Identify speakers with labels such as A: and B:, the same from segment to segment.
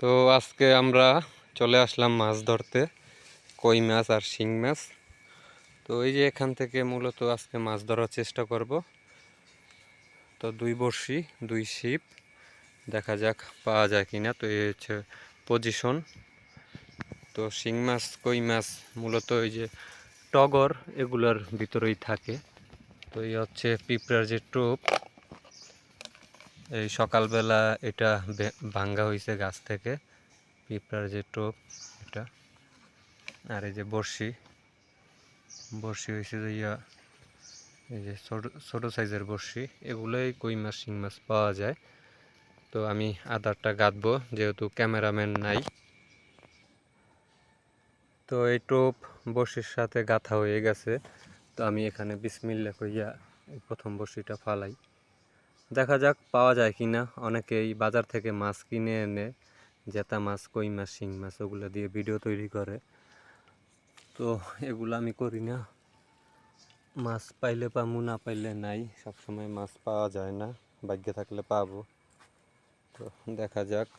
A: তো আজকে আমরা চলে আসলাম মাছ ধরতে, কই মাছ আর শিং মাছ। তো এই যে এখান থেকে মূলত আজকে মাছ ধরার চেষ্টা করব। তো 2 বড়শি 2 ছিপ, দেখা যাক পাওয়া যায় কিনা। তো এই হচ্ছে পজিশন। তো শিং মাছ কই মাছ মূলত ওই যে টগর এগুলোর ভিতরেই থাকে। তো এই হচ্ছে পিঁপড়ার যে টোপ, এই সকালবেলা এটা ভাঙ্গা হয়েছে গাছ থেকে, পিঁপড়ার যে টোপ এটা। আর এই যে বড়শি হয়েছে যে এই যে ছোট সাইজের বড়শি, এগুলোই কই মাছ শিং মাছ পাওয়া যায়। তো আমি আদারটা গাঁথবো, যেহেতু ক্যামেরাম্যান নাই। তো এই টোপ বড়শির সাথে গাঁথা হয়ে গেছে। তো আমি এখানে বিসমিল্লাহ কইয়া প্রথম বড়শিটা ফালাই, দেখা যাক পাওয়া যায় কিনা। অনেকেই বাজার থেকে মাছ কিনে এনে জেতা মাছ কই মাছ শিং মাছ ওগুলো দিয়ে ভিডিও তৈরি করে। তো এগুলো আমি করি না। মাছ পাইলে পামু, না পাইলে নাই। সবসময় মাছ পাওয়া যায় না, ভাগ্যে থাকলে পাবো। তো দেখা যাক।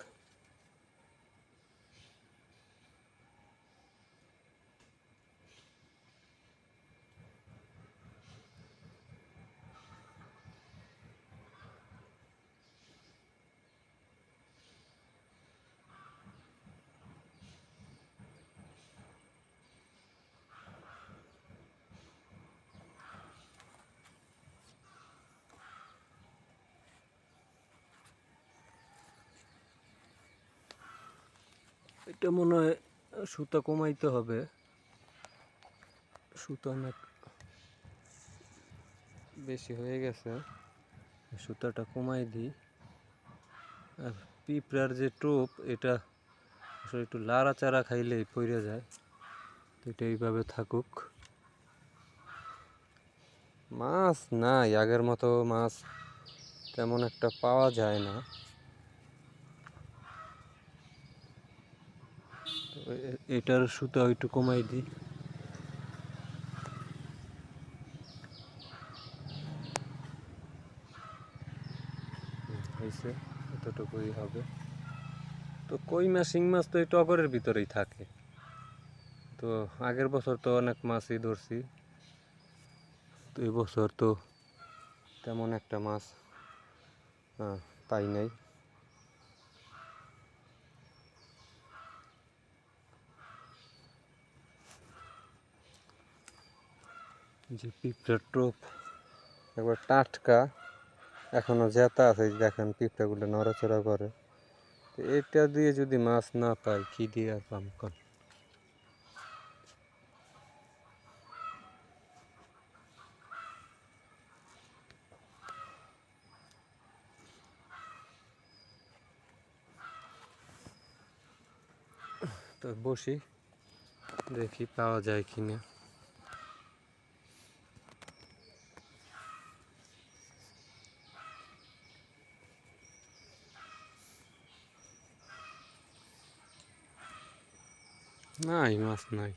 A: এটা মনে হয় সুতা কমাইতে হবে, সুতা অনেক বেশি হয়ে গেছে, সুতাটা কমাই দিই। আর পিঁপড়ার যে টোপ, এটা আসলে একটু লাড়াচাড়া খাইলেই পড়ে যায়। তো এটা এইভাবে থাকুক। মাছ নাই, আগের মতো মাছ তেমন একটা পাওয়া যায় না। এটার সুতা একটু কমাই দিই। হয়েছে, এতটুকুই হবে। তো কই মাছ শিং মাছ তো এই টগরের ভিতরেই থাকে। তো আগের বছর তো অনেক মাছই ধরছি, তো এই বছর তো তেমন একটা মাছ পাই নাই। যে পিঁপড়ার টোপ একবার টাটকা, এখনো জেতা আছে, দেখেন পিঁপড়াগুলো নড়াচড়া করে। তো এটা দিয়ে যদি মাছ না পাই, কি দিয়ে আর পাম কর। তো বসি, দেখি পাওয়া যায় কিনা। নাই, মাছ নাই।